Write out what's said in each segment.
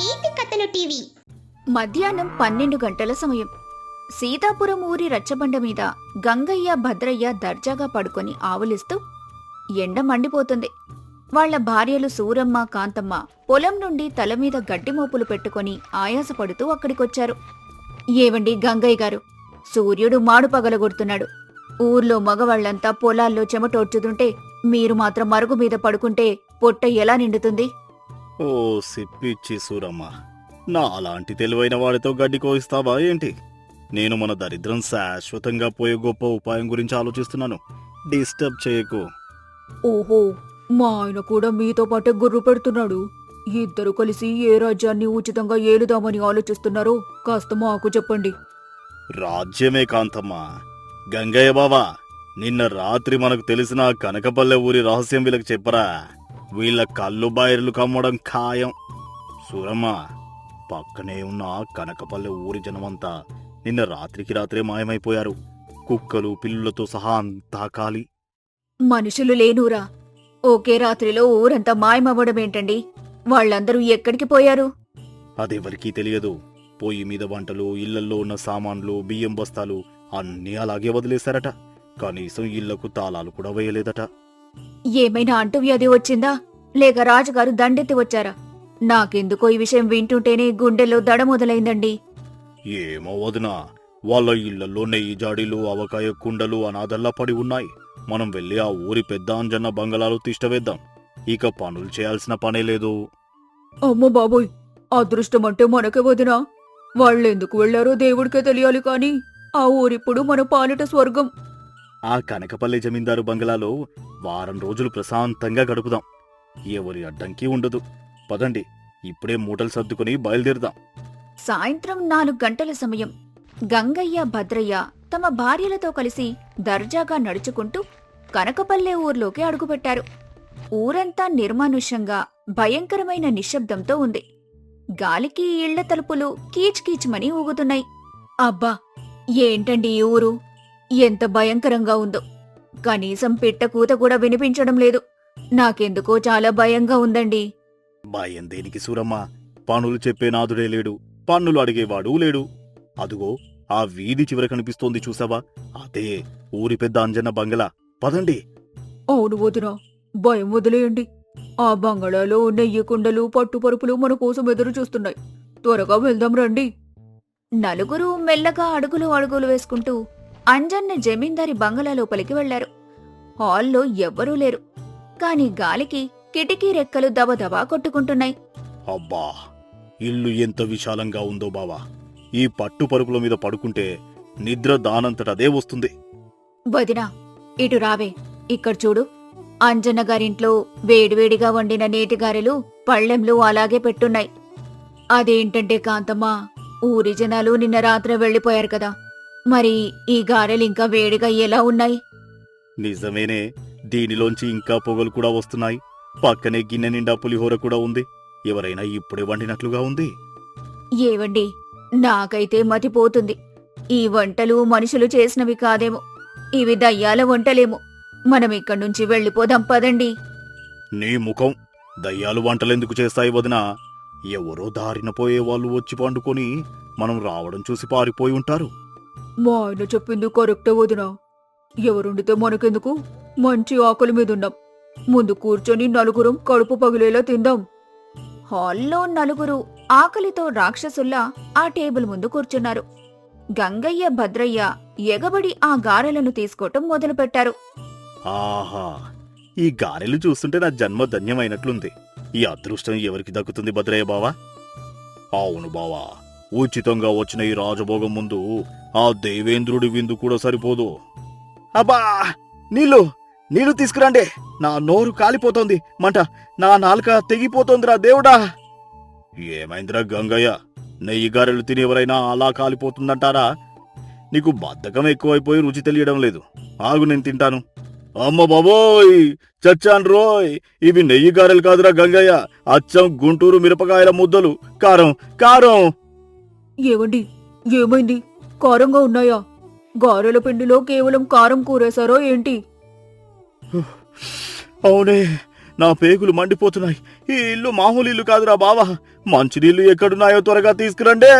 నీతి కథలు టీవీ. మధ్యాహ్నం 12 గంటల సమయం. సీతాపురం ఊరి రచ్చబండ మీద గంగయ్య భద్రయ్య దర్జాగా పడుకొని ఆవులిస్తూ ఎండ మండిపోతుంది. వాళ్ల భార్యలు సూరమ్మ కాంతమ్మ పొలం నుండి తలమీద గడ్డి మోపులు పెట్టుకుని ఆయాసపడుతూ అక్కడికొచ్చారు. ఏవండి గంగయ్య గారు, సూర్యుడు మాడు పగలగొడుతున్నాడు. ఊర్లో మగవాళ్లంతా పొలాల్లో చెమటోడ్చుతుంటే మీరు మాత్రం మరుగు మీద పడుకుంటే పొట్ట ఎలా నిండుతుంది? ఓ సిప్పిచ్చి సూరమ్మ, నా అలాంటి తెలివైన వాడితో గడ్డి కోయిస్తావా ఏంటి? నేను మన దరిద్రం శాశ్వతంగా పోయే గొప్ప ఉపాయం గురించి ఆలోచిస్తున్నాను. డిస్టర్బ్ చేయకు. ఓహో, మా ఆయన కూడా మీతో పాటే గుర్రు పెడుతున్నాడు. ఇద్దరు కలిసి ఏ రాజ్యాన్ని ఉచితంగా ఏలుదామని ఆలోచిస్తున్నారో కాస్త మాకు చెప్పండి. రాజ్యమే కాంతమ్మ. గంగయ్య బావా, నిన్న రాత్రి మనకు తెలిసిన కనకపల్లె ఊరి రహస్యం వీళ్ళకి చెప్పరా? వీళ్ళ కళ్ళు బాయిర్లు కమ్మడం ఖాయం. సూరమ్మ, పక్కనే ఉన్న కనకపల్లె ఊరి జనమంతా నిన్న రాత్రికి రాత్రే మాయమైపోయారు. కుక్కలు పిల్లులతో సహా అంతా ఖాళీ. మనుషులు లేనూరా? ఒకే రాత్రిలో ఊరంతా మాయమవ్వడమేంటండి? వాళ్ళందరూ ఎక్కడికి పోయారు? అదెవరికీ తెలియదు. పొయ్యి మీద వంటలు, ఇళ్లల్లో ఉన్న సామాన్లు, బియ్యం బస్తాలు అన్నీ అలాగే వదిలేశారట. కనీసం ఇళ్లకు తాళాలు కూడా వేయలేదట. ఏమైనా అంటువ్యాధి వచ్చిందా, లేక రాజుగారు దండెత్తి వచ్చారా? నాకెందుకో ఈ విషయం వింటుంటేనే గుండెల్లో దడ మొదలైందండి. ఏమో వదినా, వాళ్ళ ఇళ్లలో నెయ్యి జాడీలు, అవకాయ కుండలు అనాథల్లా పడి ఉన్నాయి. మనం వెళ్ళి ఆ ఊరి పెద్ద అంజన్న బంగళాలు తిష్టవేద్దాం. ఇక పనులు చేయాల్సిన పనే లేదు. అమ్మ బాబోయ్, అదృష్టమంటే మనకే వదినా. వాళ్ళెందుకు వెళ్లారో దేవుడికే తెలియాలి కాని ఆ ఊరిప్పుడు మన పాలిట స్వర్గం. ఆ కనకపల్లి జమీందారు బంగళాలో వారం రోజులు ప్రశాంతంగా గడుపుదాం. ఎవరి అడ్డంకి ఉండదు. పదండి, ఇప్పుడే మూటలు సర్దుకుని బయలుదేరుదాం. సాయంత్రం 4 గంటల సమయం. గంగయ్య భద్రయ్య తమ భార్యలతో కలిసి దర్జాగా నడుచుకుంటూ కనకపల్లె ఊర్లోకి అడుగుపెట్టారు. ఊరంతా నిర్మానుష్యంగా భయంకరమైన నిశ్శబ్దంతో ఉంది. గాలికి ఇళ్ల తలుపులు కీచ్కీచ్మని ఊగుతున్నాయి. అబ్బా, ఏంటండి ఈ ఊరు, ఎంత భయంకరంగా ఉందో! కనీసం పిట్ట కూత కూడా వినిపించడం లేదు. నాకెందుకో చాలా భయంగా ఉందండి. భయం దేనికి సూరమ్మ? పనులు చెప్పే నాదుడే లేడు, పన్నులు అడిగేవాడూ లేడు. అదుగో ఆ వీధి చివర కనిపిస్తోంది చూసావా? అదే ఊరి పెద్ద అంజన్న బంగళా. పదండి. అవును వదినా, భయం వదిలేయండి. ఆ బంగళాలో నెయ్యి కుండలు, పట్టుపరుపులు మన కోసం ఎదురు చూస్తున్నాయి. త్వరగా వెళ్దాం రండి. నలుగురు మెల్లగా అడుగులు వేసుకుంటూ అంజన్న జమీందారి బంగళా లోపలికి వెళ్లారు. హాల్లో ఎవ్వరూ లేరు. కాని గాలికి కిటికీ రెక్కలు దబదబా కొట్టుకుంటున్నాయి. అబ్బా, ఇల్లు ఎంత విశాలంగా ఉందో బావా! ఈ పట్టు పరుపుల మీద పడుకుంటే నిద్ర దానంతటదే వస్తుంది. వదినా, ఇటు రావే. ఇక్కడ చూడు, అంజన్న గారింట్లో వేడివేడిగా వండిన నేతిగారెలు పళ్ళెంలు అలాగే పెట్టున్నాయి. అదేంటంటే కాంతమ్మా, ఊరి జనాలు నిన్న రాత్రే వెళ్లిపోయారు కదా, మరి ఈ గారెలింకా వేడిగా ఎలా ఉన్నాయి? నిజమేనే, దీనిలోంచి ఇంకా పొగలు కూడా వస్తున్నాయి. పక్కనే గిన్నె నిండా పులిహోర కూడా ఉంది. ఎవరైనా ఇప్పుడే వండినట్లుగా ఉంది. ఏవండి, నాకైతే మతిపోతుంది. ఈ వంటలు మనుషులు చేసినవి కాదేమో, ఇవి దయ్యాల వంటలేమో. మనం ఇక్కడ్నుంచి వెళ్ళిపోదాం పదండి. నీ ముఖం! దయ్యాలు వంటలెందుకు చేస్తాయి వదినా? ఎవరో దారిన పోయేవాళ్ళు వచ్చి పండుకొని మనం రావడం చూసి పారిపోయి ఉంటారు. మా ఆయన చెప్పింది కరెక్టే వదినా. ఎవరుండితే మనకెందుకు, మంచి ఆకలి మీదున్నాం. ముందు కూర్చొని నలుగురం కడుపు పగిలేలా తిందాం. హాల్లో నలుగురు ఆకలితో రాక్షసుల్లా ఆ టేబుల్ ముందు కూర్చున్నారు. గంగయ్య భద్రయ్య ఎగబడి ఆ గారెలను తీసుకోవటం మొదలుపెట్టారు. ఆహా, ఈ గారెలు చూస్తుంటే నా జన్మ ధన్యమైనట్లుంది. ఈ అదృష్టం ఎవరికి దక్కుతుంది భద్రయ్య బావా? అవును బావా, ఉచితంగా వచ్చిన ఈ రాజభోగం ముందు ఆ దేవేంద్రుడి విందు కూడా సరిపోదు. అబ్బా, నీళ్లు తీసుకురండి. నా నోరు కాలిపోతోంది, మంట. నా నాలుక తెగిపోతోందిరా దేవుడా! ఏమైందిరా గంగయ్య? నెయ్యి గారెలు తిని ఎవరైనా అలా కాలిపోతుందంటారా? నీకు బద్ధకం ఎక్కువైపోయి రుచి తెలియడం లేదు. ఆగు, నేను తింటాను. అమ్మ బాబోయ్, చచ్చాన్ రోయ్! ఇవి నెయ్యి గారెలు కాదురా గంగయ్య, అచ్చం గుంటూరు మిరపకాయల ముద్దలు. కారం కారం! ఏవండి, ఏమైంది? కారంగా ఉన్నాయా? గారెల పిండిలో కేవలం కారం కూరేశారో ఏంటి? అవునే, నా పేగులు మండిపోతున్నాయి. ఈ ఇల్లు మామూలు ఇల్లు కాదురా బావా. మంచినీళ్లు ఎక్కడున్నాయో త్వరగా తీసుకురండే.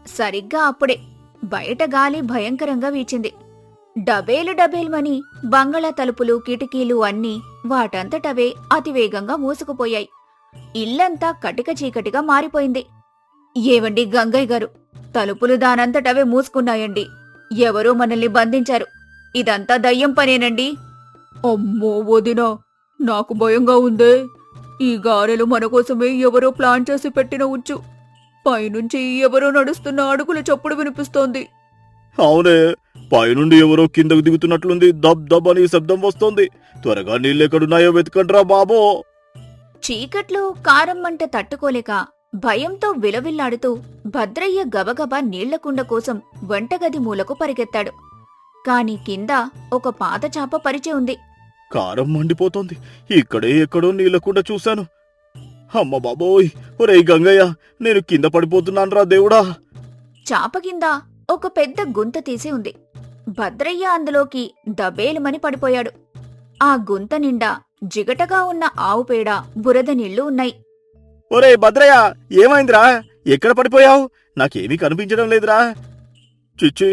సరిగ్గా అప్పుడే బయట గాలి భయంకరంగా వీచింది. డబేలుమని బంగళా తలుపులు కిటికీలు అన్నీ వాటంతటవే అతివేగంగా మూసుకుపోయాయి. ఇల్లంతా కటిక చీకటిగా మారిపోయింది. ఏవండి గంగయ్య గారు, తలుపులు దానంతటవే మూసుకున్నాయండి. ఎవరో మనల్ని బంధించారు. ఇదంతా దయ్యం పనేనండి. అమ్మో వదినా, నాకు భయంగా ఉందే. ఈ గారెలు మనకోసమే ఎవరో ప్లాన్ చేసి పెట్టిన ఉచ్చు. పైనుంచి ఎవరో నడుస్తున్న అడుగుల చప్పుడు వినిపిస్తోంది. అవునే, పైనుండి ఎవరో కిందకు దిగుతున్నట్లుంది. దబ్ దబ్ అని శబ్దం వస్తోంది. త్వరగా నీళ్ళెక్కడున్నాయో వెతకండ్రా బాబో. చీకట్లో కారం మంట తట్టుకోలేక భయంతో విలవిల్లాడుతూ భద్రయ్య గబగబా నీళ్లకుండ కోసం వంటగది మూలకు పరిగెత్తాడు. కాని కింద ఒక పాత చాప పరిచే ఉంది. కారం మండిపోతోంది. ఇక్కడే ఎక్కడో నీళ్ళకుండా చూశాను. అమ్మ బాబోయ్! ఒరేయ్ గంగయ్య, నేను కింద పడిపోతున్నాన్రా దేవుడా. చాప కింద ఒక పెద్ద గుంత తీసి ఉంది. భద్రయ్య అందులోకి దబేలుమని పడిపోయాడు. ఆ గుంత నిండా జిగటగా ఉన్న ఆవుపేడ, బురద నీళ్లు ఉన్నాయి. ఒరేయ్ భద్రయ్య, ఏమైందిరా? ఎక్కడ పడిపోయావు? నాకేమీ కనిపించడం లేదురా. చిచ్చి,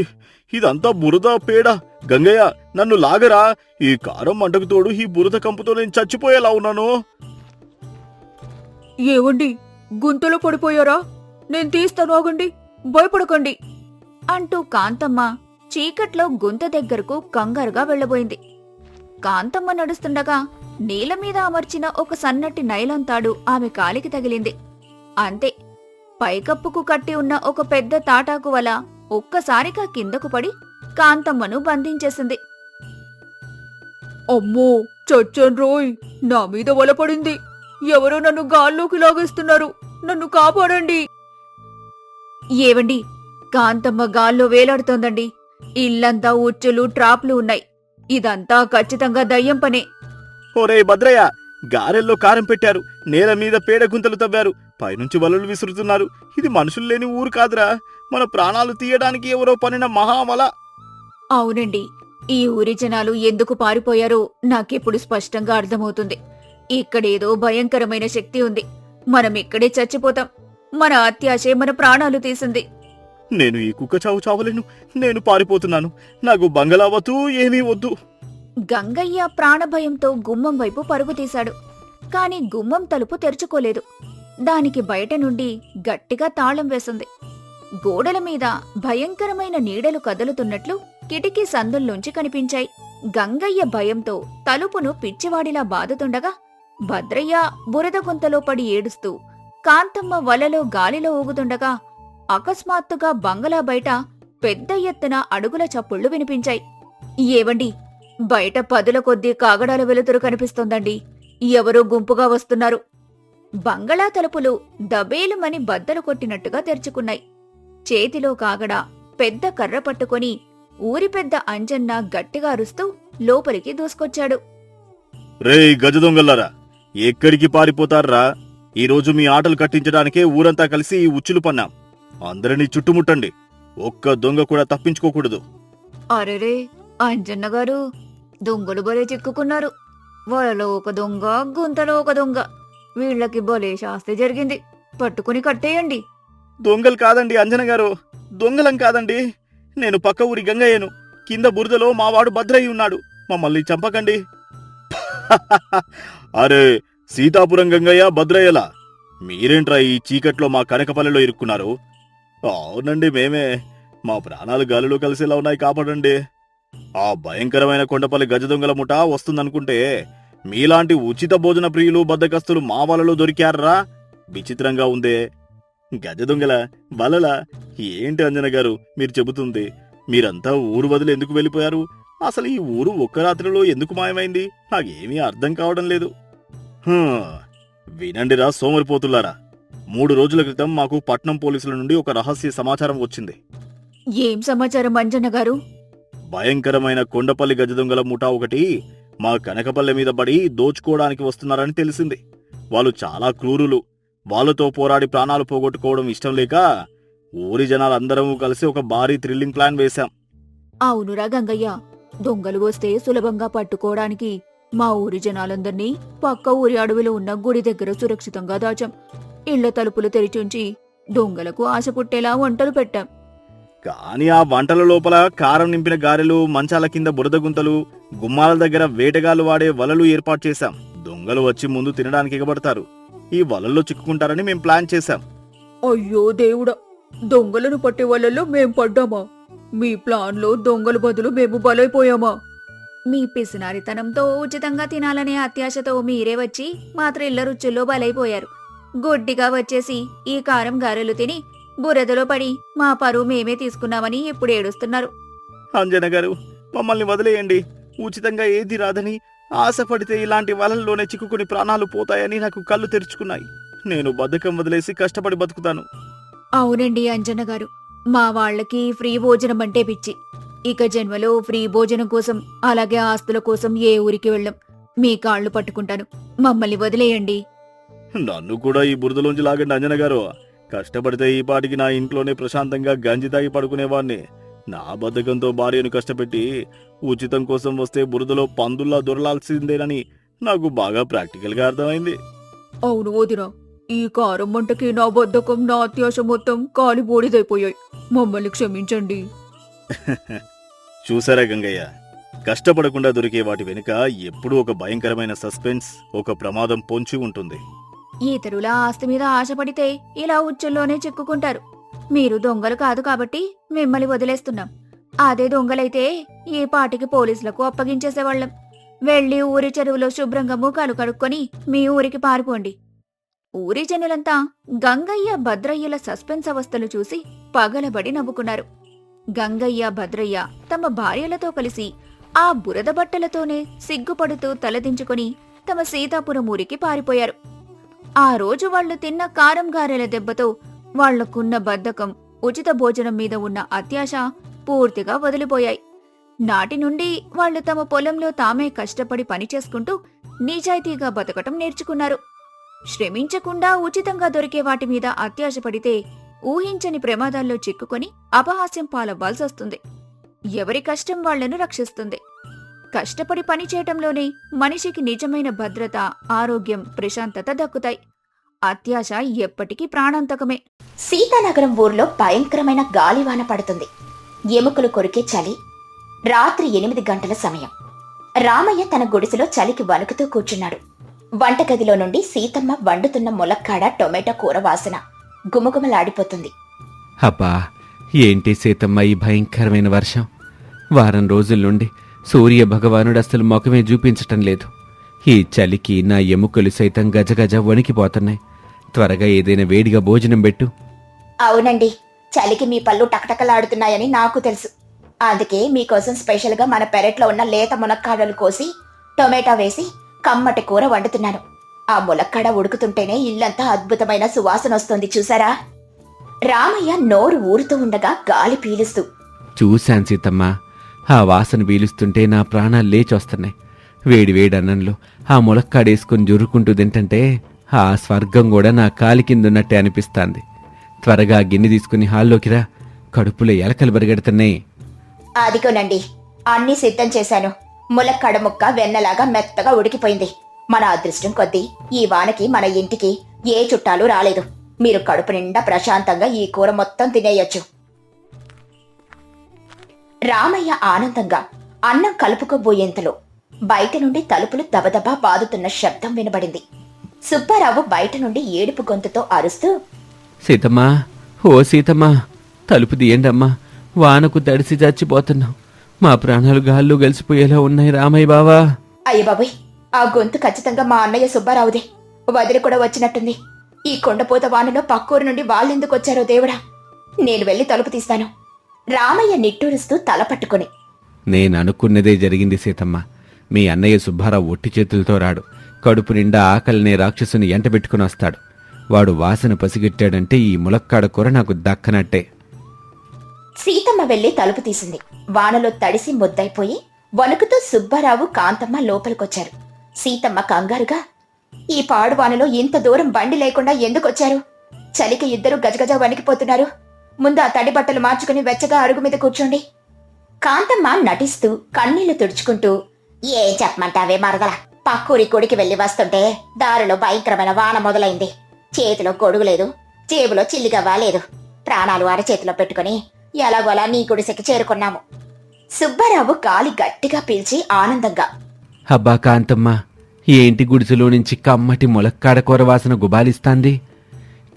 ఇదంతా బురద పేడ. గంగయ్య, నన్ను లాగరా. ఈ కారం మంటకు తోడు ఈ బురద కంపుతో నేను చచ్చిపోయేలా ఉన్నాను. ఏవండి, గుంతలో పడిపోయారా? నేను తీస్తాను, ఆగండి, భయపడకండి అంటూ కాంతమ్మ చీకట్లో గుంత దగ్గరకు కంగారుగా వెళ్లబోయింది. కాంతమ్మ నడుస్తుండగా నీలమీద అమర్చిన ఒక సన్నటి నైలాన్ తాడు ఆమె కాలికి తగిలింది. అంతే, పైకప్పుకు కట్టి ఉన్న ఒక పెద్ద తాటాకు వల ఒక్కసారిగా కిందకు పడి కాంతమ్మను బంధించేసింది. అమ్మో, చచ్చాను రోయ్! నా మీద వల పడింది. ఎవరో నన్ను గాల్లోకి లాగేస్తున్నారు. నన్ను కాపాడండి. ఏవండి, కాంతమ్మ గాల్లో వేలాడుతోందండి. ఇల్లంతా ఉచ్చులు, ట్రాప్లు ఉన్నాయి. ఇదంతా ఖచ్చితంగా దయ్యం పనే. ఒరేయ్ భద్రయ్య, గారెల్లో కారం పెట్టారు, నేల మీద పేడ గుంతలు తవ్వారు, పైనుంచి వలలు విసురుతున్నారు. ఇది మనుషులు లేని ఊరు కాదురా. మన ప్రాణాలు తీయడానికి ఎవరో పనిన మహావల. అవునండి, ఈ ఊరి జనాలు ఎందుకు పారిపోయారో నాకిప్పుడు స్పష్టంగా అర్థమవుతుంది. ఇక్కడేదో భయంకరమైన శక్తి ఉంది. మనం ఇక్కడే చచ్చిపోతాం. మన అత్యాశే మన ప్రాణాలు తీసింది. నేను ఈ కుక్క చావు చావలేను. నేను పారిపోతున్నాను. నాకు బంగళా వద్దు, ఏమీ వద్దు. గంగయ్య ప్రాణభయంతో గుమ్మం వైపు పరుగు తీశాడు. కాని గుమ్మం తలుపు తెరుచుకోలేదు. దానికి బయట నుండి గట్టిగా తాళం వేసింది. గోడల మీద భయంకరమైన నీడలు కదులుతున్నట్లు కిటికీ సందుల్లోంచి కనిపించాయి. గంగయ్య భయంతో తలుపును పిచ్చివాడిలా బాదుతుండగా భద్రయ్య బురద గుంతలో పడి ఏడుస్తూ, కాంతమ్మ వలలో గాలిలో ఊగుతుండగా అకస్మాత్తుగా బంగళా బయట పెద్ద ఎత్తున అడుగుల చప్పుళ్లు వినిపించాయి. ఏవండి, బయట పదుల కొద్దీ కాగడాల వెలుతురు కనిపిస్తోందండి. ఎవరో గుంపుగా వస్తున్నారు. బంగళా తలుపులు దబేలుమని బద్దలు కొట్టినట్టుగా తెరుచుకున్నాయి. చేతిలో కాగడా, పెద్ద కర్ర పట్టుకొని ఊరి పెద్ద అంజన్న గట్టిగా అరుస్తూ లోపలికి దూసుకొచ్చాడు. రేయ్ గజదొంగల్లారా, ఎక్కడికి పారిపోతారా? ఈరోజు మీ ఆటలు కట్టించడానికే ఊరంతా కలిసి ఈ ఉచ్చులు పన్నాం. అందరినీ చుట్టుముట్టండి. ఒక్క దొంగ కూడా తప్పించుకోకూడదు. అరెరే అంజన్న గారు, దొంగలు బలే చిక్కుకున్నారు. వలలో ఒక దొంగ, గుంతలో ఒక దొంగ. వీళ్లకి బలే శాస్తి జరిగింది. పట్టుకుని కట్టేయండి. దొంగలు కాదండి అంజన గారు, దొంగలం కాదండి. నేను పక్క ఊరి గంగయ్యను. కింద బురదలో మావాడు భద్రయ్య ఉన్నాడు. మమ్మల్ని చంపకండి. అరే, సీతాపురం గంగయ్య, భద్రయ్యలా మీరేంట్రా ఈ చీకట్లో మా కనకపల్లెలో ఇరుక్కున్నారు? అవునండి, మేమే. మా ప్రాణాలు గాలిలో కలిసేలా ఉన్నాయి, కాపాడండి. ఆ భయంకరమైన కొండపల్లి గజదొంగల ముఠా వస్తుందనుకుంటే మీలాంటి ఉచిత భోజన ప్రియులు, బద్దకస్తులు మా వలలో దొరికారా? విచిత్రంగా ఉందే. గజదొంగల వలలా? ఏంటి అంజన గారు మీరు చెబుతుంది? మీరంతా ఊరు వదిలి ఎందుకు వెళ్ళిపోయారు? అసలు ఈ ఊరు ఒక్క రాత్రిలో ఎందుకు మాయమైంది? నాకేమీ అర్థం కావడం లేదు. వినండిరా సోమరిపోతులారా, 3 రోజుల క్రితం మాకు పట్నం పోలీసుల నుండి ఒక రహస్య సమాచారం వచ్చింది. ఏం సమాచారం అంజన్న గారు? భయంకరమైన కొండపల్లి గజదొంగల ముఠా ఒకటి మా కనకపల్లె మీద పడి దోచుకోవడానికి వస్తున్నారని తెలిసింది. వాళ్ళు చాలా క్రూరులు. వాళ్ళతో పోరాడి ప్రాణాలు పోగొట్టుకోవడం ఇష్టం లేక ఊరి జనాలందరము కలిసి ఒక భారీ థ్రిల్లింగ్ ప్లాన్ వేశాం. అవునురా గంగయ్య, దొంగలు వస్తే సులభంగా పట్టుకోవడానికి మా ఊరి జనాలందర్నీ పక్క ఊరి అడవిలో ఉన్న గుడి దగ్గర సురక్షితంగా దాచాం. ఇళ్ల తలుపులు తెరిచుంచి దొంగలకు ఆశ పుట్టేలా వంటలు పెట్టాం. కానీ ఆ వంటల లోపల కారం నింపిన గారెలు, మంచాల కింద బురద గుంతలు, గుమ్మాల దగ్గర వేటగాళ్లు వాడే వలలు ఏర్పాటు చేశాం. దొంగలు వచ్చి ముందు తినడానికి ఎగబడతారు. ఈ వలల్లో చిక్కుకుంటారని మేం ప్లాన్ చేశాం. అయ్యో దేవుడా, దొంగలను పట్టే వాళ్ళల్లో మేం పడ్డామా? మీ ప్లాన్లో దొంగల బదులు మేము బలైపోయామా? మీ పిసినారితనంతో ఉచితంగా తినాలనే అత్యాశతో మీరే వచ్చి మాత్రం ఇళ్ల రుచుల్లో బలైపోయారు. గొడ్డిగా వచ్చేసి ఈ కారం గారెలు తిని బురదలో పడి మా పరువు మేమే తీసుకున్నామని ఇప్పుడు ఏడుస్తున్నారు. అంజన గారు, మమ్మల్ని వదిలేయండి. ఉచితంగా ఏది రాదని ఆశపడితే ఇలాంటి వలల్లోనే చిక్కుకుని ప్రాణాలు పోతాయని నాకు కళ్ళు తెరుచుకున్నాయి. నేను బద్ధకం వదిలేసి కష్టపడి బతుకుతాను. అవునండి అంజన్న గారు, మా వాళ్లకి ఫ్రీ భోజనం అంటే పిచ్చి. ఇక జన్మలో ఫ్రీ భోజనం కోసం అలాగే ఆస్తుల కోసం ఏ ఊరికి వెళ్ళం. మీ కాళ్ళు పట్టుకుంటాను, మమ్మల్ని వదిలేయండి. నన్ను కూడా ఈ బురదలోంచి లాగండి అంజన గారు. కష్టపడితే ఈ పాటికి నా ఇంట్లోనే ప్రశాంతంగా గంజి తాగి పడుకునేవాణ్ణి. నా బద్ధకంతో భార్యను కష్టపెట్టి ఉచితం కోసం వస్తే బురదలో పందుల్లా దొరలాల్సిందేనని నాకు బాగా ప్రాక్టికల్గా అర్థమైంది. అవును వదినా, ఈ కారం మంటకి నా బద్ధకం, నా అత్యాశ మొత్తం కాలి బూడిదైపోయాయి. మమ్మల్ని క్షమించండి. చూసారా గంగయ్య, కష్టపడకుండా దొరికే వాటి వెనుక ఎప్పుడూ ఒక భయంకరమైన సస్పెన్స్, ఒక ప్రమాదం పొంచి ఉంటుంది. ఇతరుల ఆస్తి మీద ఆశపడితే ఇలా ఉచ్చుల్లోనే చిక్కుకుంటారు. మీరు దొంగలు కాదు కాబట్టి మిమ్మల్ని వదిలేస్తున్నాం. అదే దొంగలైతే ఈ పాటికి పోలీసులకు అప్పగించేసేవాళ్లం. వెళ్లి ఊరి చెరువులో శుభ్రంగా ముఖాలు కడుక్కొని మీ ఊరికి పారిపోండి. ఊరి జనులంతా గంగయ్య భద్రయ్యల సస్పెన్స్ అవస్థలు చూసి పగలబడి నవ్వుకున్నారు. గంగయ్య భద్రయ్య తమ భార్యలతో కలిసి ఆ బురద బట్టలతోనే సిగ్గుపడుతూ తలదించుకుని తమ సీతాపురం ఊరికి పారిపోయారు. ఆ రోజు వాళ్లు తిన్న కారం గారెల దెబ్బతో వాళ్లకున్న బద్ధకం, ఉచిత భోజనం మీద ఉన్న అత్యాశ పూర్తిగా వదిలిపోయాయి. నాటి నుండి వాళ్లు తమ పొలంలో తామే కష్టపడి పనిచేసుకుంటూ నిజాయితీగా బతకటం నేర్చుకున్నారు. శ్రమించకుండా ఉచితంగా దొరికే వాటి మీద అత్యాశ పడితే ఊహించని ప్రమాదాల్లో చిక్కుకొని అపహాస్యం పాలవ్వాల్సొస్తుంది. ఎవరి కష్టం వాళ్లను రక్షిస్తుంది. కష్టపడి పనిచేయటంలోనే మనిషికి నిజమైన భద్రత, ఆరోగ్యం, ప్రశాంతత దక్కుతాయి. అత్యాశ ఎప్పటికీ ప్రాణాంతకమే. సీతానగరం ఊర్లో భయంకరమైన గాలివాన పడుతుంది. ఎముకలు కొరికే చలి. రాత్రి 8 గంటల సమయం. రామయ్య తన గుడిసెలో చలికి వణుకుతూ కూర్చున్నాడు. వంటగదిలో నుండి సీతమ్మ వండుతున్న ములక్కాడ టొమాటో కూర వాసన గుమగుమలాడిపోతుంది. అబ్బా, ఏంటి సీతమ్మ ఈ భయంకరమైన వర్షం? వారం రోజుల నుండి సూర్య భగవానుడు అసలు ముఖమే చూపించటం లేదు. ఈ చలికి నా ఎముకలు సైతం గజగజ వణికిపోతున్నాయి. త్వరగా ఏదైనా వేడిగా భోజనం పెట్టు. అవునండి, చలికి మీ పళ్ళు టకటకలాడుతున్నాయని నాకు తెలుసు. అందుకే మీకోసం స్పెషల్గా మన పెరట్లో ఉన్న లేత ములక్కాడలు కోసి టొమాటో వేసి కమ్మటి కూర వండుతున్నాను. ఆ ములక్కాడ ఉడుకుతుంటేనే ఇల్లంతా అద్భుతమైన సువాసన వస్తుంది, చూసారా? రామయ్య నోరు ఊరుతూ ఉండగా గాలి పీలుస్తూ, చూశాను సీతమ్మ, ఆ వాసన పీలుస్తుంటే నా ప్రాణాలు లేచొస్తున్నాయి. వేడి వేడి అన్నంలో ఆ ములక్కాడేసుకుని జురుకుంటూ తింటంటే ఆ స్వర్గం కూడా నా కాలి కిందున్నట్టే అనిపిస్తాంది. త్వరగా గిన్నె తీసుకుని హాల్లోకి రా, కడుపులో ఎలకలు బరిగెడుతున్నాయి. అదిగోనండి, అన్నీ సిద్ధం చేశాను. ములక్కాడ ముక్క వెన్నలాగా మెత్తగా ఉడికిపోయింది. మన అదృష్టం కొద్దీ ఈ వానకి మన ఇంటికి ఏ చుట్టాలు రాలేదు. మీరు కడుపు నిండా ప్రశాంతంగా ఈ కూర మొత్తం తినేయొచ్చు. రామయ్య ఆనందంగా అన్నం కలుపుకోబోయేంతలో బయట నుండి తలుపులు దబదబా బాదుతున్న శబ్దం వినబడింది. సుబ్బారావు బయట నుండి ఏడుపు గొంతుతో అరుస్తూ, సీతమ్మా, ఓ సీతమ్మా, తలుపు తీయండమ్మా, వానకు తడిసి చచ్చిపోతున్నాం. మా ప్రాణాలు గాల్లో గలిసిపోయేలా ఉన్నాయి రామయ్య బావా. అయ్య బాబోయ్, ఆ గొంతు ఖచ్చితంగా మా అన్నయ్య సుబ్బారావుదే. వదిలి కూడా వచ్చినట్టుంది. ఈ కొండపోత వానలో పక్కూరు నుండి వాళ్ళెందుకు వచ్చారో దేవుడా. నేను వెళ్లి తలుపు తీస్తాను. రామయ్య నిట్టూరుస్తూ తల పట్టుకుని, నేననుకున్నదే జరిగింది సీతమ్మ. మీ అన్నయ్య సుబ్బారావు ఒట్టి చేతులతో రాడు. కడుపు నిండా ఆకలినే రాక్షసుని ఎంటబెట్టుకుని వస్తాడు. వాడు వాసన పసిగట్టాడంటే ఈ ములక్కాడ కూర నాకు దక్కనట్టే. సీతమ్మ వెళ్లి తలుపు తీసింది. వానలో తడిసి ముద్దైపోయి వణుకుతూ సుబ్బారావు, కాంతమ్మ లోపలికొచ్చారు. సీతమ్మ కంగారుగా, ఈ పాడు వానలో ఇంత దూరం బండి లేకుండా ఎందుకొచ్చారు? చలికి ఇద్దరు గజగజ వణికిపోతున్నారు. ముందు ఆ తడి బట్టలు మార్చుకుని వెచ్చగా అరుగు మీద కూర్చోండి. కాంతమ్మ నటిస్తూ కన్నీళ్లు తుడుచుకుంటూ ఏం చెప్పమంటావే మరదల, పక్కూరి గుడికి వెళ్లి వస్తుంటే దారిలో భయంకరమైన వాన మొదలైంది. చేతిలో గొడుగు లేదు, జేబులో చిల్లిగవ్వ లేదు. ప్రాణాలు అరచేతిలో పెట్టుకుని ఎలాగోలా నీ గుడిసెకి చేరుకున్నాము. సుబ్బారావు గాలి గట్టిగా పీల్చి ఆనందంగా, అబ్బా కాంతమ్మ, ఏంటి గుడిసెలో నుంచి కమ్మటి ములక్కాడ కూర వాసన గుబాలిస్తాంది.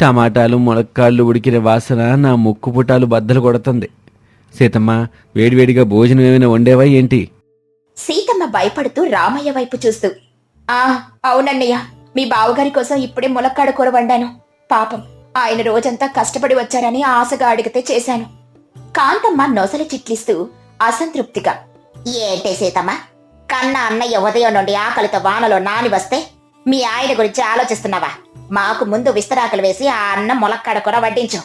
టమాటాలు ములక్కాళ్ళు ఉడికిన వాసన నా ముక్కు పుటాలు బద్దలు కొడుతుంది. సీతమ్మ, వేడివేడిగా భోజనం ఏమైనా వండేవా ఏంటి? సీతమ్మ భయపడుతూ రామయ్య వైపు చూస్తూ, ఆ అవునన్నయ్య, మీ బావగారి కోసం ఇప్పుడే ములక్కాడ కూర వండాను. పాపం ఆయన రోజంతా కష్టపడి వచ్చారని ఆశగా అడిగితే చేశాను. కాంతమ్మ నొసలు చిట్లిస్తూ అసంతృప్తిగా, ఏంటే సీతమ్మ, కన్న అన్నయ్య ఉదయం నుండి ఆకలితో వానలో నాని వస్తే మీ ఆయన గురించి ఆలోచిస్తున్నావా? మాకు ముందు విస్తరాకులు వేసి ఆ అన్నం ములక్కాడ కూర వడ్డించు.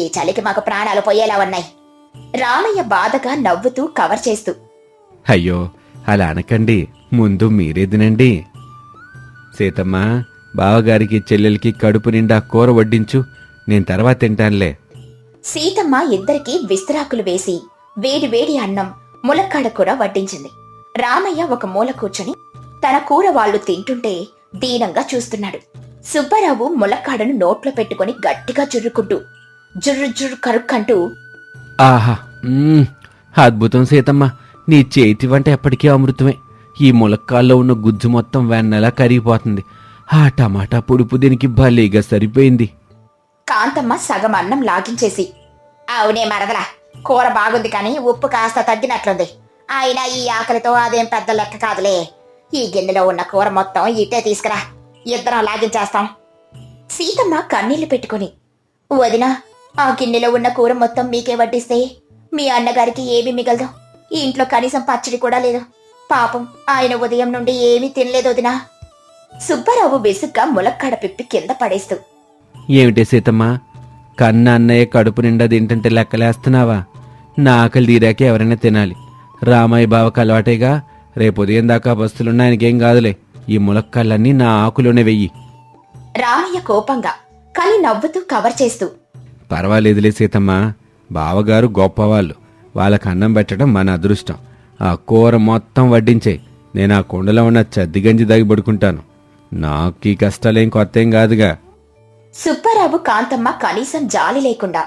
ఈ చలికి మాకు ప్రాణాలు పోయేలా ఉన్నాయి. రామయ్య బాధగా నవ్వుతూ కవర్ చేస్తూ, అయ్యో అలా అనకండి, ముందు మీరే తినండి. సీతమ్మ, బావగారికి చెల్లెలకి కడుపు నిండా కూర వడ్డించు, నేను తర్వాత తింటానులే. సీతమ్మ ఇద్దరికీ విస్తరాకులు వేసి వేడి వేడి అన్నం ములక్కాడ కూర వడ్డించింది. రామయ్య ఒక మూల కూర్చొని తన కూర వాళ్ళు తింటుంటే దీనంగా చూస్తున్నాడు. సుబ్బారావు ములక్కాడను నోట్లో పెట్టుకుని గట్టిగా జుర్రుకుంటూ జుర్రు జుర్రు కరుక్కంటూ, ఆహా, అద్భుతం సీతమ్మ, నీ చేతి వంట ఎప్పటికీ అమృతమే. ఈ ములక్కాల్లో ఉన్న గుజ్జు మొత్తం వెన్నెలా కరిగిపోతుంది. ఆ టమాటా పులుపు దీనికి భలేగా సరిపోయింది. కాంతమ్మ సగం అన్నం లాగించేసి, అవునే మరదలా, కూర బాగుంది కానీ ఉప్పు కాస్త తగ్గినట్లుంది. అయినా ఈ ఆకలితో అదేం పెద్ద లెక్క కాదులే. ఈ గిన్నెలో ఉన్న కూర మొత్తం ఇట్టే తీసుకురా, ఇద్దరం లాగించేస్తాం. సీతమ్మ కన్నీళ్లు పెట్టుకుని, వదినా, ఆ గిన్నెలో ఉన్న కూర మొత్తం మీకే వడ్డిస్తే మీ అన్నగారికి ఏమీ మిగలదు. ఈ ఇంట్లో కనీసం పచ్చడి కూడా లేదు. పాపం ఆయన ఉదయం నుండి ఏమీ తినలేదు వదినా. సుబ్బారావు విసుగ్గా ములక్కాడ పిప్పి కింద పడేస్తూ, ఏమిటే సీతమ్మ, కన్న అన్నయ్య కడుపు నిండా తింటుంటే లెక్కలేస్తున్నావా? నా ఆకలి తీరాక ఎవరైనా తినాలి. రామయ్య బావకు అలవాటేగా. రేపు ఉదయం దాకా బస్తులున్న ఆయనకేం కాదులే. ఈ ములక్కాళ్ళన్నీ నా ఆకులోనే వెయ్యి. రామయ్య కోపంగా కానీ నవ్వుతూ కవర్ చేస్తూ, పర్వాలేదులే సీతమ్మ, బావగారు గొప్పవాళ్ళు. వాళ్ళకి అన్నం పెట్టడం మన అదృష్టం. ఆ కూర మొత్తం వడ్డించే, నేను ఆ కుండలో ఉన్న చద్దిగంజి దాగి పడుకుంటాను. నాకు ఈ కష్టాలేం కొత్తేం కాదుగా. సుబ్బారావు కాంతమ్మ కనీసం జాలి లేకుండా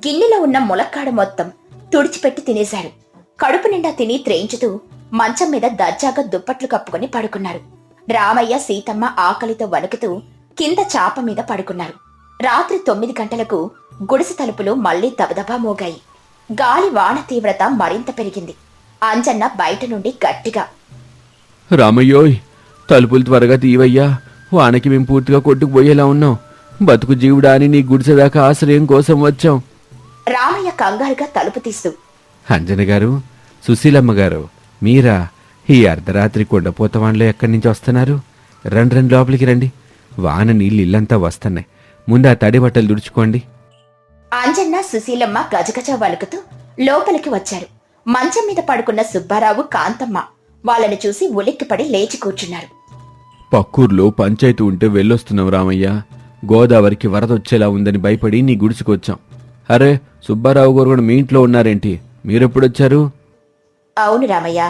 గిన్నెలో ఉన్న ములక్కాడ మొత్తం తుడిచిపెట్టి తినేశారు. కడుపు నిండా తిని త్రేంచుతూ మంచం మీద దర్జాగా దుప్పట్లు కప్పుకొని పడుకున్నారు. రామయ్య సీతమ్మ ఆకలితో వణుకుతూ కింద చాప మీద పడుకున్నారు. రాత్రి 9 గంటలకు గుడిసె తలుపులు మళ్లీ దబదబా మోగాయి. గాలి వాన తీవ్రత మరింత పెరిగింది. అంజన్న బయట నుండి గట్టిగా, రామయ్యోయ్, తలుపులు త్వరగా తీవయ్యా, వానకి మేము పూర్తిగా కొట్టుకుపోయేలా ఉన్నాం. బతుకు జీవుడా అని నీ గుడిసెదాకా ఆశ్రయం కోసం వచ్చాం. రామయ్య కంగారుగా తలుపు తీస్తూ, అంజన గారు, సుశీలమ్మ గారు, మీరా? ఈ అర్ధరాత్రి కొండపోతవాన్లో ఎక్కడి నుంచి వస్తున్నారు? రండి లోపలికి రండి. వాన నీళ్ళు ఇల్లంతా వస్తున్నాయి. ముందు ఆ తడి బట్టలు దుడుచుకోండి. అంజన్న సుశీలమ్మ గజగజ వణుకుతూ లోపలికి వచ్చారు. మంచం మీద పడుకున్న సుబ్బారావు కాంతమ్మ వాళ్ళని చూసి ఉలిక్కిపడి లేచి కూర్చున్నారు. పక్కూర్లో పంచాయతీ ఉంటే వెళ్ళొస్తున్నాం రామయ్య. గోదావరికి వరదొచ్చేలా ఉందని భయపడి నీ గుడిసుకొచ్చాం. అరే, సుబ్బారావు గారు కూడా మీ ఇంట్లో ఉన్నారేంటి? మీరెప్పుడొచ్చారు? అవును రామయ్య,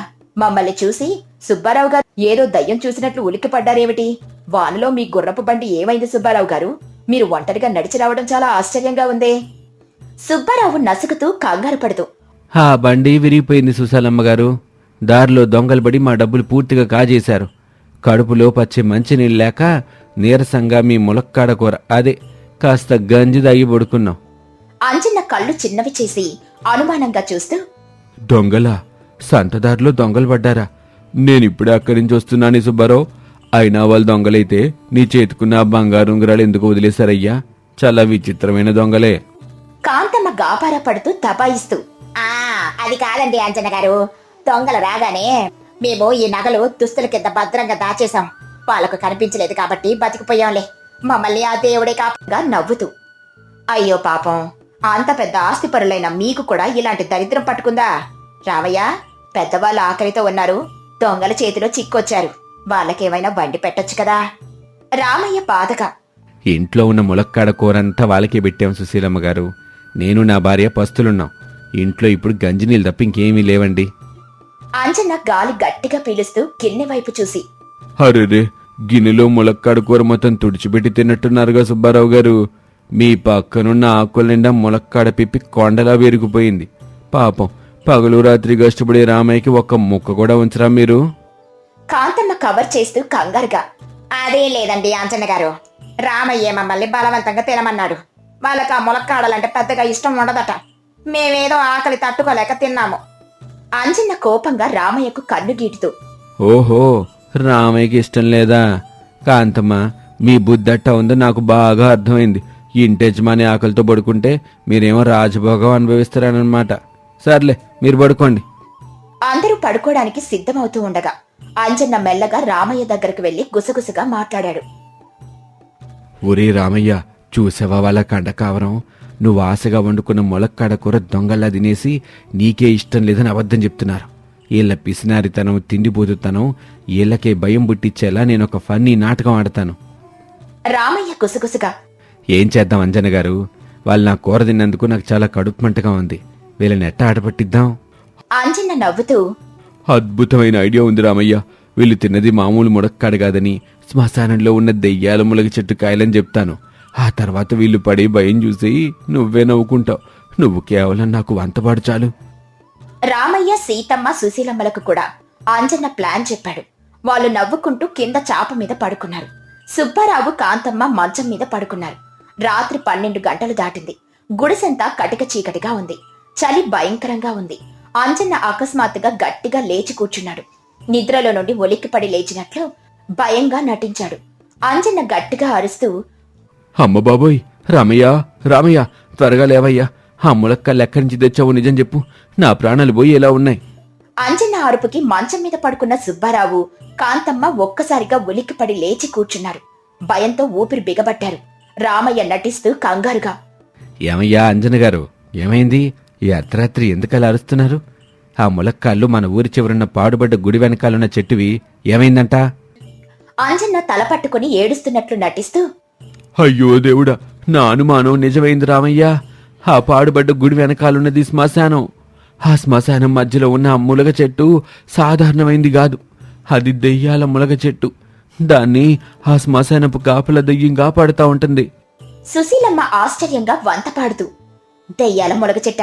మమ్మల్ని చూసి సుబ్బారావు గారు ఏదో దయ్యం చూసినట్లు ఉలిక్కిపడ్డారేమిటి? వానలో మీ గుర్రపు బండి ఏమైంది సుబ్బారావు గారు? మీరు ఒంటరిగా నడిచి రావడం చాలా ఆశ్చర్యంగా ఉందే. సుబ్బారావు నసుకుతూ కంగారు పడుతూ, ఆ బండి విరిగిపోయింది సుశాలమ్మ గారు. దారిలో దొంగలు పడి మా డబ్బులు పూర్తిగా కాజేశారు. కడుపులో పచ్చే మంచినీళ్ళు లేక నీరసంగా మీ ములక్కాడ కూర, అదే కాస్త గంజి దాగి పడుకున్నాం. అంజన్న కళ్ళు చిన్నవి చేసి అనుమానంగా చూస్తూ, దొంగలా? సంతదారిలో దొంగలు పడ్డారా? నేనిప్పుడే అక్కడి నుంచి వస్తున్నాను సుబ్బారావు. అయినా వాళ్ళు దొంగలైతే నీ చేతుకున్న బంగారు ఉంగరాలు ఎందుకు వదిలేశారయ్యా? చాలా విచిత్రమైన దొంగలే. కాంతమ్మ గాపారా పడుతూ తబాయిస్తూ, అది కాదండి అంజన్న గారు, దొంగలు రాగానే మేము ఈ నగలు దుస్తుల కింద భద్రంగా దాచేశాం. వాళ్ళకు కనిపించలేదు కాబట్టి బతికిపోయాంలే. మమ్మల్ని ఆ దేవుడే కాపగా నవ్వుతూ, అయ్యో పాపం, అంత పెద్ద ఆస్తిపరులైన మీకు కూడా ఇలాంటి దరిద్రం పట్టుకుందా? రామయ్య, పెద్దవాళ్ళు ఆకలితో ఉన్నారు, దొంగల చేతిలో చిక్కొచ్చారు. వాళ్ళకేమైనా వండి పెట్టొచ్చు కదా. రామయ్య బాధగా, ఇంట్లో ఉన్న ములక్కాడ కూరంతా వాళ్ళకే పెట్టాం సుశీలమ్మ గారు. నేను నా భార్య పస్తులున్నాం. ఇంట్లో ఇప్పుడు గంజినీళ్ళు తప్ప ఇంకేమీ లేవండి. అంజన్న గాలి గట్టిగా పీలుస్తూ గిన్నె వైపు చూసి, అరెరే, గిన్నెలో ములక్కాడ కూర మొత్తం తుడిచిపెట్టి తిన్నట్టున్నారుగా సుబ్బారావు గారు. మీ పక్కనున్న ఆకుల నిండా ములక్కాడ పిప్పి కొండలా పెరిగిపోయింది. పాపం పగలు రాత్రి కష్టపడే రామయ్యకి ఒక్క ముక్క కూడా ఉంచరా మీరు? కాంతమ్మ కవర్ చేస్తూ కంగారుగా, అదే లేదండి అంజన్న గారు, రామయ్య మమ్మల్ని బలవంతంగా తినమన్నాడు. వాళ్ళకి ఆ ములక్కాడలంటే పెద్దగా ఇష్టం ఉండదట. మేమేదో ఆకలి తట్టుకోలేక తిన్నాము. అంజన్న కోపంగా రామయ్యకు కన్ను గీటుతూ, ఓహో, రామయ్యకి ఇష్టం లేదా? కాంతమ్మ, మీ బుద్ధట్ట ఉందో నాకు బాగా అర్థమైంది. ఇంటి యజమాని ఆకలితో పడుకుంటే మీరేమో రాజభోగం అనుభవిస్తారనమాట. సర్లే, మీరు పడుకోండి. అందరూ పడుకోవడానికి సిద్ధమవుతూ ఉండగా అంజన్న మెల్లగా రామయ్య దగ్గరకు వెళ్లి గుసగుసగా మాట్లాడాడు. ఒరే రామయ్య, చూసావా వాళ్ళ కండ కావరం? నువ్వు ఆశగా వండుకున్న ములక్కాడ కూర దొంగల్లా తినేసి నీకే ఇష్టం లేదని అబద్ధం చెప్తున్నారు. వీళ్ళ పిసినారితనం, తిండిపోతుతనం, వీళ్ళకే భయం పుట్టించేలా నేనొక ఫన్నీ నాటకం ఆడతాను. రామయ్య గుసగుసగా, ఏం చేద్దాం అంజన గారు? వాళ్ళు నా కూర తిన్నందుకు నాకు చాలా కడుపు మంటగా ఉంది. వీళ్ళని ఎట్టా ఆటపట్టిద్దాం? అంజన్న నవ్వుతూ, అద్భుతమైన ఐడియా ఉంది రామయ్య. వీళ్ళు తిన్నది మామూలు ములక్కాడ కాదని శ్మశానంలో ఉన్న దెయ్యాల ములగ చెట్టు కాయలని చెప్తాను. ఆ తర్వాత వీళ్ళు పడే భయం చూసి నువ్వే నవ్వుకుంటావు. నువ్వు కేవలం నాకు వంతపాడు చాలు. రామయ్య, సీతమ్మ, సుశీలమ్మలకు కూడా అంజన్న ప్లాన్ చెప్పాడు. వాళ్ళు నవ్వుకుంటూ కింద చాప మీద పడుకున్నారు. సుబ్బారావు, కాంతమ్మ మంచం మీద పడుకున్నారు. రాత్రి 12 గంటలు దాటింది. గుడిసెంతా కటిక చీకటిగా ఉంది. చలి భయంకరంగా ఉంది. అంజన్న అకస్మాత్తుగా గట్టిగా లేచి కూర్చున్నాడు. నిద్రలో నుండి ఒలిక్కిపడి లేచినట్లు భయంగా నటించాడు. అంజన్న గట్టిగా అరుస్తూ, అమ్మ బాబోయ్, రామయ్య రామయ్య, త్వరగా లేవయ్యా. ఆ ములక్కలు ఎక్కడి నుంచి తెచ్చావు నిజం చెప్పు. నా ప్రాణాలు పోయి ఎలా ఉన్నాయి? అంజన్న అరుపుకి మంచం మీద పడుకున్న సుబ్బారావు, కాంతమ్మ ఒక్కసారిగా ఉలిక్కిపడి లేచి కూర్చున్నారు. భయంతో ఊపిరి బిగబట్టారు. రామయ్య నటిస్తూ కంగారుగా, ఏమయ్యా అంజన గారు, ఏమైంది? ఈ అర్ధరాత్రి ఎందుకలా అరుస్తున్నారు? ఆ ములక్కాళ్ళు మన ఊరి చివరున్న పాడుబడ్డ గుడి వెనకాలన్న చెట్టువి. ఏమైందంట? అంజన్న తల పట్టుకుని ఏడుస్తున్నట్లు నటిస్తూ, అయ్యో దేవుడా, నా అనుమానం నిజమైంది రామయ్య. ఆ పాడుబడ్డ గుడి వెనకాలన్నది శ్మశానం. ఆ శ్మశానం మధ్యలో ఉన్న ఆ ములగ చెట్టు సాధారణమైంది కాదు. అది దెయ్యాల ములగ చెట్టు. దాన్ని ఆ శ్మశానపు కాపల దెయ్యం కాపాడుతా ఉంటుంది. సుశీలమ్మ ఆశ్చర్యంగా వంత పాడుతూ, దెయ్యాల ములగ చెట్ట?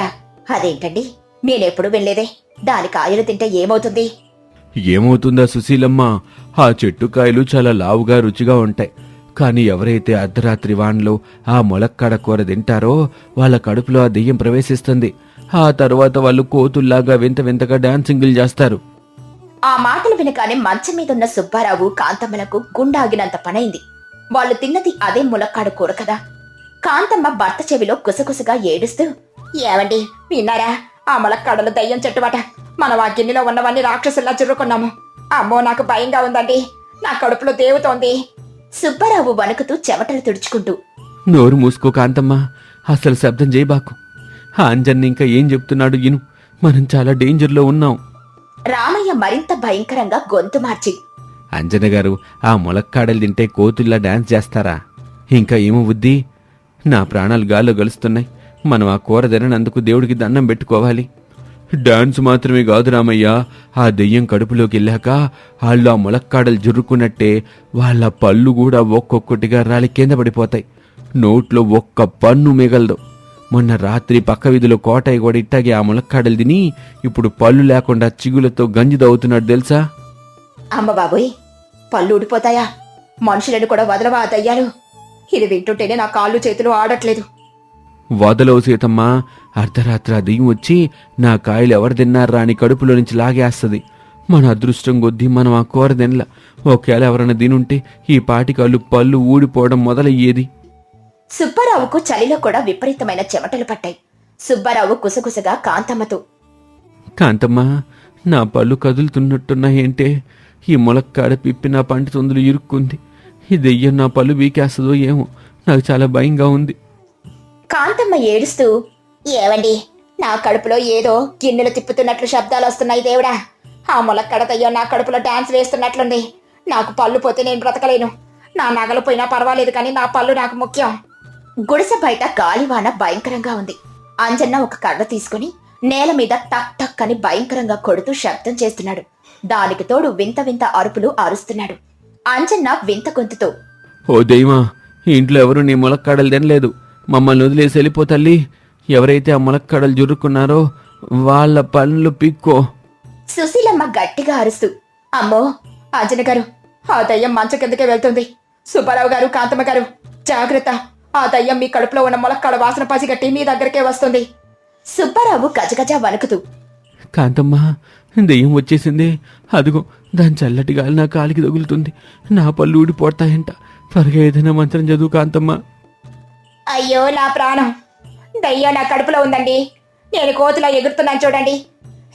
అదేంటండి, నేనెప్పుడు వెళ్ళేదే. దాని కాయలు తింటే ఏమవుతుంది? ఏమవుతుందా సుశీలమ్మ? ఆ చెట్టు కాయలు చాలా లావుగా రుచిగా ఉంటాయి. కాని ఎవరైతే అర్ధరాత్రి వాన్లో ఆ ములక్కాడ కూర తింటారో వాళ్ళ కడుపులో ఆ దెయ్యం ప్రవేశిస్తుంది. ఆ తరువాత వాళ్ళు కోతుల్లాగా వింత వింతగా డాన్సింగులు చేస్తారు. ఆ మాటలు వినగానే మంచం మీదున్న సుబ్బారావు, కాంతమ్మలకు గుండాగినంత పనైంది. వాళ్ళు తిన్నది అదే ములక్కాడ కూర కదా. కాంతమ్మ భర్త చెవిలో గుసగుసగా ఏడుస్తూ, ఏవండి విన్నారా? ఆ ములక్కాడలు దయ్యం చెట్టుబట. మనం ఆ గిన్నెలో ఉన్నవన్నీ రాక్షసుల్లా చురుకున్నాము. అమ్మో, నాకు భయంగా ఉందండి. నా కడుపులో దేవుతోంది. సుబ్బారావు వణుకుతూ చెమటలు తుడుచుకుంటూ, నోరు మూసుకో కాంతమ్మ, అసలు శబ్దం చేయబాకు. ఆ అంజన్ ఇంకా ఏం చెప్తున్నాడు ఇను. మనం చాలా డేంజర్లో ఉన్నాం. రామయ్య మరింత భయంకరంగా గొంతు మార్చి, అంజన గారు, ఆ ములక్కాడలు తింటే కోతుల్లా డాన్స్ చేస్తారా? ఇంకా ఏమవుద్ది? నా ప్రాణాలు గాల్లో గలుస్తున్నాయి. మనం ఆ కూర తిననందుకు దేవుడికి దండం పెట్టుకోవాలి. డాన్స్ మాత్రమే కాదు రామయ్య, ఆ దెయ్యం కడుపులోకి వెళ్ళాక వాళ్ళు ఆ ములక్కాడలు జుర్రుకున్నట్టే వాళ్ళ పళ్ళు కూడా ఒక్కొక్కటిగా రాలి కింద పడిపోతాయి. నోట్లో ఒక్క పన్ను మిగలదు. మొన్న రాత్రి పక్క వీధిలో కోటయ్య కూడా ఇట్టాగే ఆ ములక్కాడలు తిని ఇప్పుడు పళ్ళు లేకుండా చిగులతో గంజి దవ్వుతున్నాడు తెలుసా? అమ్మ బాబోయ్, పళ్ళు ఊడిపోతాయా? మనుషులను కూడా వదలవా ఆ దయ్యాలు? ఇది వింటుంటేనే నా కాళ్ళు చేతులు ఆడట్లేదు. వదలవు సీతమ్మా. అర్ధరాత్రి ఆ దెయ్యం వచ్చి నా కాయలు ఎవరు తిన్నారా అని కడుపులో నుంచి లాగేస్తుంది. మన అదృష్టం కొద్దీ మనం ఆ కూర తినలా. ఒకవేళ ఎవరైనా తినుంటే ఈ పాటికాళ్ళు పళ్ళు ఊడిపోవడం మొదలయ్యేది. సుబ్బారావుకు చలిలో కూడా విపరీతమైన చెమటలు పట్టాయి. సుబ్బారావు కుసకుసగా కాంతమ్మతో, కాంతమ్మ, నా పళ్ళు కదులుతున్నట్టున్నాయంటే ఈ ములక్కాడ పిప్పి నా పంటి తొందరలు ఇరుక్కుంది. ఈ దెయ్యం నా పళ్ళు వీకేస్తుందో ఏమో, నాకు చాలా భయంగా ఉంది. కాంతమ్మ ఏడుస్తూ, ఏవండి, నా కడుపులో ఏదో గిన్నెలు తిప్పుతున్నట్లు శబ్దాలు వస్తున్నాయి దేవుడా. ఆ ములక్కడ దయ్యం నా కడుపులో డాన్స్ వేస్తున్నట్లుంది. నాకు పళ్ళు పోతే నేను బ్రతకలేను. నా నగలు పోయినా పర్వాలేదు, కానీ నా పళ్ళు నాకు ముఖ్యం. గుడిసె బయట గాలివాన భయంకరంగా ఉంది. అంజన్న ఒక కర్ర తీసుకుని నేల మీద టక్ టక్ అని భయంకరంగా కొడుతూ శబ్దం చేస్తున్నాడు. దానికి తోడు వింత వింత అరుపులు అరుస్తున్నాడు. అంజన్న వింత గొంతుతో, ఓ దెయ్యమా, ఇంట్లో ఎవరు నీ ములక్కాడలు తినలేదు. మమ్మల్ని వదిలేసి వెళ్ళిపో తల్లి. ఎవరైతే ఆ ములక్కాడలు జురుక్కున్నారో వాళ్ళ పనులు పిక్కో. సుశీలమ్మ గట్టిగా అరుస్తూ, అమ్మో అంజన గారు, ఆ దయ్యం మంచం కిందకే వెళ్తుంది. సుబ్బారావు గారు, కాంతమ్మ గారు, జాగ్రత్త, ఆ దయ్యం మీ కడుపులో ఉన్న ములక్కాడ వాసన పసిగట్టి మీ దగ్గరకే వస్తుంది. సుబ్బారావు గజగజ వణుకుతూ, కాంతమ్మ, దెయ్యం వచ్చేసింది. అదిగో దాని చల్లటి గాలి నా కాలికి తగులుతుంది. నా పళ్ళు ఊడిపోతాయంట. త్వరగా ఏదైనా మంత్రం చదువు కాంతమ్మ. అయ్యో నా ప్రాణం, దయ్యం నా కడుపులో ఉందండి. నేను కోతిలా ఎగురుతున్నాను చూడండి.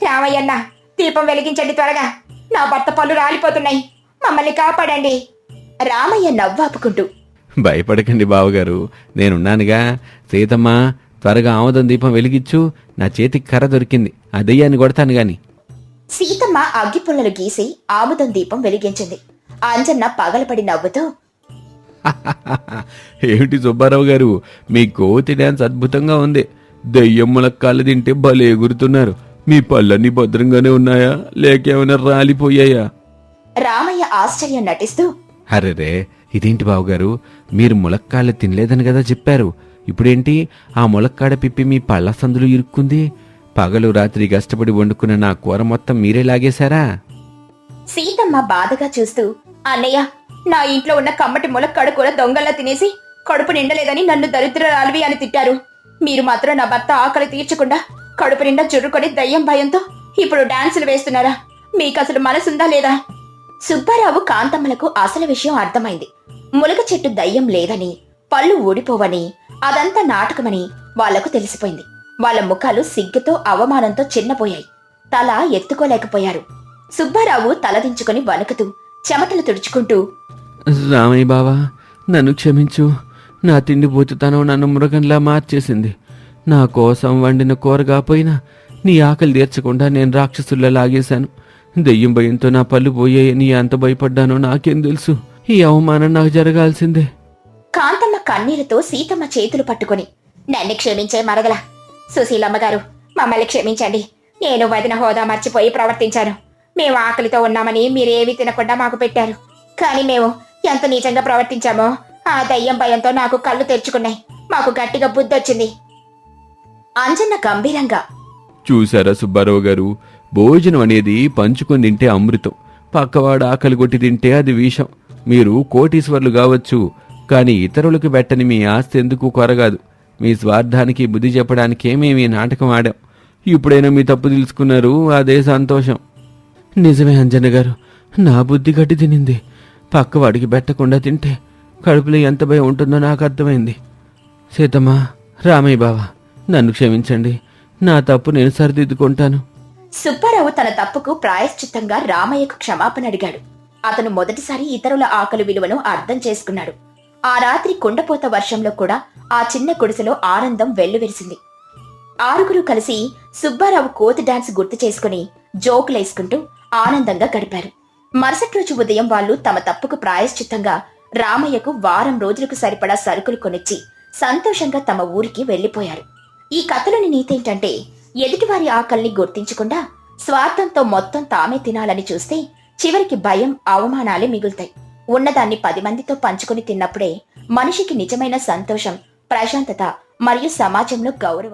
రామయ్యన్న, దీపం వెలిగించండి త్వరగా. నా భర్త పళ్ళు రాలిపోతున్నాయి, మమ్మల్ని కాపాడండి. రామయ్య నవ్వాపుకుంటూ, భయపడకండి బావగారు, నేనున్నానుగా. సీతమ్మ, త్వరగా ఆముదం దీపం వెలిగించు. నా చేతికి కర్ర దొరికింది, ఆ దెయ్యాన్ని కొడతాను గాని. సీతమ్మ అగ్గిపుల్లలు గీసి ఆముదం దీపం వెలిగించింది. అంజన్న పగలపడి నవ్వుతూ, ఏమిటి సుబ్బారావు గారు, మీ కోతి డాన్స్ అద్భుతంగా ఉంది. దెయ్యం ములక్కాళ్ళు తింటే భలే ఎగురుతున్నారు. మీ పళ్ళన్నీ భద్రంగానే ఉన్నాయా, లేకేమైనా రాలిపోయాయా? రామయ్య ఆశ్చర్యం నటిస్తూ, అరెరే, ఇదేంటి బావగారు, మీరు ములక్కాళ్ళు తినలేదని కదా చెప్పారు. ఇప్పుడేంటి ఆ ములక్కాడ పిప్పి మీ పళ్ళ సందులు ఇరుక్కుంది? పగలు రాత్రి కష్టపడి వండుకున్న నా కూర మొత్తం మీరే లాగేశారా? సీతమ్మ బాధగా చూస్తూ, అన్నయ్య, నా ఇంట్లో ఉన్న కమ్మటి ములక్కాడ కూర దొంగల్లా తినేసి కడుపు నిండలేదని నన్ను దరిద్రరాలివి అని తిట్టారు. మీరు మాత్రం నా భర్త ఆకలి తీర్చకుండా కడుపు నిండా చుర్రుకొని దయ్యం భయంతో ఇప్పుడు డాన్సులు వేస్తున్నారా? మీకసలు మనసుందా లేదా? సుబ్బారావు, కాంతమ్మలకు అసలు విషయం అర్థమైంది. ములగ చెట్టు దయ్యం లేదని, పళ్ళు ఊడిపోవని, అదంతా నాటకమని వాళ్లకు తెలిసిపోయింది. వాళ్ళ ముఖాలు సిగ్గుతో అవమానంతో చిన్నపోయాయి. తల ఎత్తుకోలేకపోయారు. సుబ్బారావు తలదించుకుని వణుకుతూ చెమటలు తుడుచుకుంటూ, రామయ్య బావా, నన్ను క్షమించు. నా తిండి బోతుతనం నన్ను మృగంలా మార్చేసింది. నా కోసం వండిన కూరగా పోయినా నీ ఆకలి తీర్చకుండా నేను రాక్షసుల్లా లాగేశాను. దెయ్యం భయంతో నా పళ్ళు పోయాయని ఎంత భయపడ్డానో నాకేం తెలుసు. ఈ అవమానం నాకు జరగాల్సిందే. కాంతమ్మ కన్నీళ్లతో సీతమ్మ చేతులు పట్టుకుని, నన్ను క్షమించే మరదల సుశీలమ్మ గారు, మమ్మల్ని క్షమించండి. నేను వదిన హోదా మర్చిపోయి ప్రవర్తించాను. మేము ఆకలితో ఉన్నామని మీరేమీ తినకుండా మాకు పెట్టారు. కానీ మేము ఎంత నీచంగా ప్రవర్తించామో ఆ దయ్యం భయంతో నాకు కళ్ళు తెరుచుకున్నాయి. మాకు గట్టిగా బుద్ధొచ్చింది. అంజన్న గంభీరంగా, చూశారా సుబ్బారావు గారు, భోజనం అనేది పంచుకొని తింటే అమృతం, పక్కవాడు ఆకలి కొట్టి తింటే అది విషం. మీరు కోటీశ్వర్లు కావచ్చు, కానీ ఇతరులకు పెట్టని మీ ఆస్తి ఎందుకు కొరగాదు. మీ స్వార్థానికి బుద్ధి చెప్పడానికే మేము ఈ నాటకం ఆడాం. ఇప్పుడైనా మీ తప్పు తెలుసుకున్నారు, అదే సంతోషం. నిజమే అంజన్న గారు, నా బుద్ధి గట్టి తినింది. పక్కవాడికి పెట్టకుండా తింటే కడుపులో ఎంత భయం ఉంటుందో నాకు అర్థమైంది. సీతమ్మ, రామయ్య బావ, నన్ను క్షమించండి. నా తప్పు నేను సరిదిద్దుకుంటాను. సుబ్బారావు తన తప్పుకు ప్రాయశ్చిత్తంగా రామయ్యకు క్షమాపణ అడిగాడు. అతను మొదటిసారి ఇతరుల ఆకలి విలువను అర్థం చేసుకున్నాడు. ఆ రాత్రి కుండపోత వర్షంలో కూడా ఆ చిన్న గుడిసెలో ఆనందం వెల్లువిరిసింది. ఆరుగురు కలిసి సుబ్బారావు కోతి డాన్స్ గుర్తు చేసుకుని జోకులేసుకుంటూ ఆనందంగా గడిపారు. మరుసటి రోజు ఉదయం వాళ్ళు తమ తప్పుకు ప్రాయశ్చిత్తంగా రామయ్యకు వారం రోజులకు సరిపడా సరుకులు కొనిచ్చి సంతోషంగా తమ ఊరికి వెళ్లిపోయారు. ఈ కథలోని నీతేంటంటే, ఎదుటివారి ఆకలిని గుర్తించకుండా స్వార్థంతో మొత్తం తామే తినాలని చూస్తే చివరికి భయం, అవమానాలే మిగులుతాయి. ఉన్నదాన్ని 10 మందితో పంచుకుని తిన్నప్పుడే మనిషికి నిజమైన సంతోషం, ప్రశాంతత మరియు సమాజంలో గౌరవం